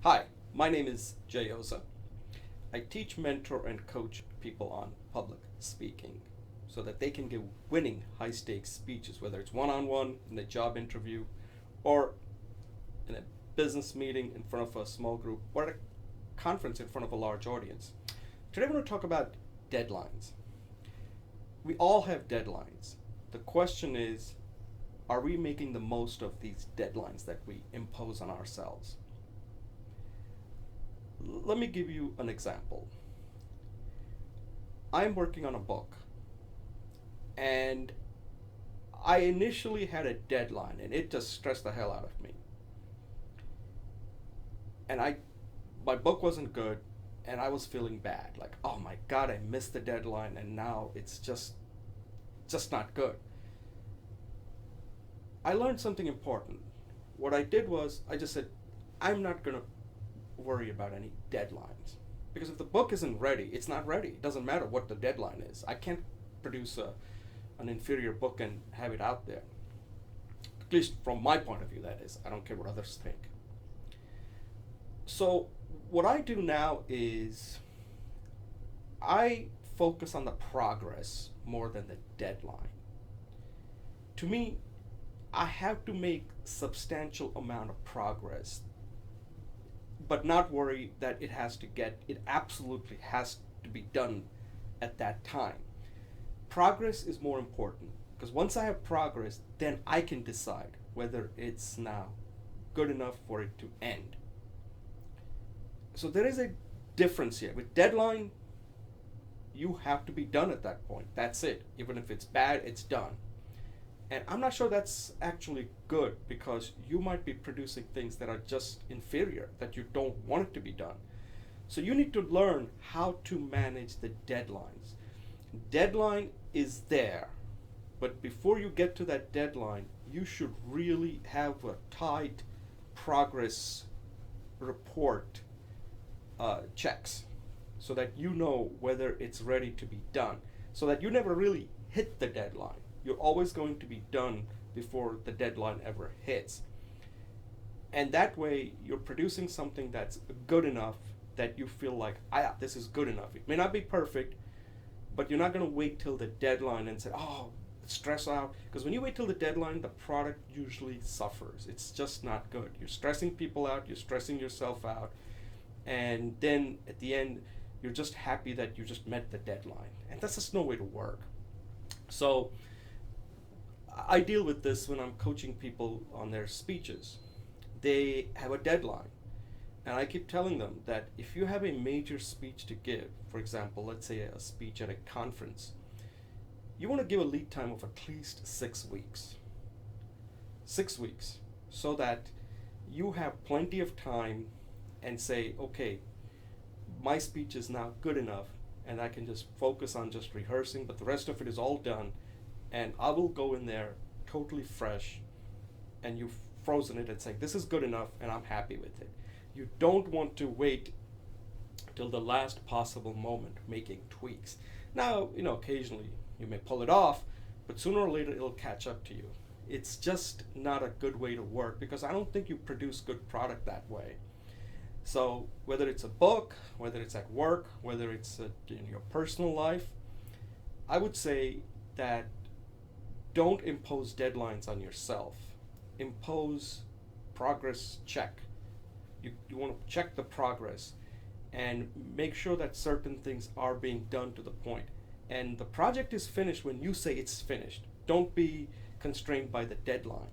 Hi, my name is Jay Oza. I teach, mentor, and coach people on public speaking so that they can give winning high stakes speeches, whether it's one on one in a job interview or in a business meeting in front of a small group or at a conference in front of a large audience. Today, we're going to talk about deadlines. We all have deadlines. The question is, are we making the most of these deadlines that we impose on ourselves? Let me give you an example. I'm working on a book, and I initially had a deadline, and it just stressed the hell out of me. And my book wasn't good, and I was feeling bad. Like, oh my god, I missed the deadline, and now it's just not good. I learned something important. What I did was I just said, I'm not gonna worry about any deadlines. Because if the book isn't ready, it's not ready. It doesn't matter what the deadline is. I can't produce an inferior book and have it out there. At least from my point of view, that is. I don't care what others think. So, what I do now is I focus on the progress more than the deadline. To me, I have to make substantial amount of progress, but not worry that it absolutely has to be done at that time. Progress is more important because once I have progress, then I can decide whether it's now good enough for it to end. So there is a difference here. With deadline, you have to be done at that point. That's it. Even if it's bad, it's done. And I'm not sure that's actually good because you might be producing things that are just inferior, that you don't want it to be done. So you need to learn how to manage the deadlines. Deadline is there, but before you get to that deadline, you should really have a tight progress report checks so that you know whether it's ready to be done, so that you never really hit the deadline. You're always going to be done before the deadline ever hits. And that way, you're producing something that's good enough that you feel like, ah, this is good enough. It may not be perfect, but you're not going to wait till the deadline and say, oh, stress out. Because when you wait till the deadline, the product usually suffers. It's just not good. You're stressing people out, you're stressing yourself out, and then at the end, you're just happy that you just met the deadline. And that's just no way to work. So, I deal with this when I'm coaching people on their speeches. They have a deadline. And I keep telling them that if you have a major speech to give, for example, let's say a speech at a conference, you want to give a lead time of at least 6 weeks. 6 weeks. So that you have plenty of time and say, okay, my speech is now good enough and I can just focus on just rehearsing, but the rest of it is all done. And I will go in there totally fresh, and you've frozen it and saying, this is good enough and I'm happy with it. You don't want to wait till the last possible moment making tweaks. Now, occasionally you may pull it off, but sooner or later it'll catch up to you. It's just not a good way to work because I don't think you produce good product that way. So whether it's a book, whether it's at work, whether it's in your personal life, I would say that don't impose deadlines on yourself. Impose progress check. You want to check the progress and make sure that certain things are being done to the point. And the project is finished when you say it's finished. Don't be constrained by the deadline.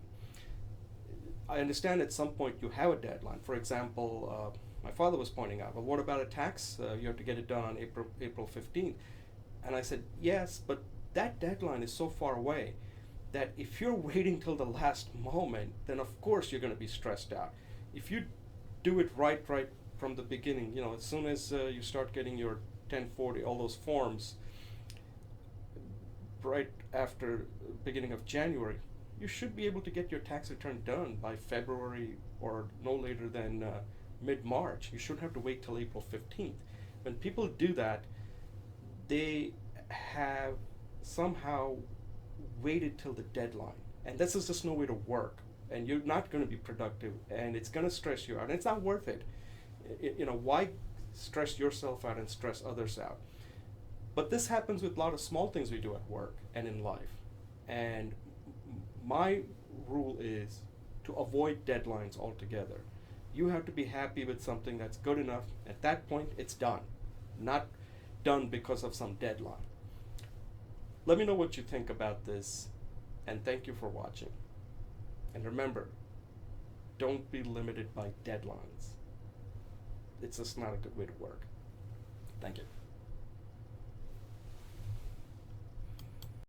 I understand at some point you have a deadline. For example, my father was pointing out, well, what about a tax? You have to get it done on April 15th. And I said, yes, but that deadline is so far away that if you're waiting till the last moment, then of course you're going to be stressed out. If you do it right from the beginning, as soon as you start getting your 1040, all those forms, right after beginning of January, you should be able to get your tax return done by February or no later than mid-March. You shouldn't have to wait till April 15th. When people do that, they have somehow waited till the deadline. And this is just no way to work. And you're not going to be productive, and it's going to stress you out. And it's not worth it. Why stress yourself out and stress others out? But this happens with a lot of small things we do at work and in life. And my rule is to avoid deadlines altogether. You have to be happy with something that's good enough. At that point, it's done, not done because of some deadline. Let me know what you think about this, and thank you for watching. And remember, don't be limited by deadlines. It's just not a good way to work. Thank you.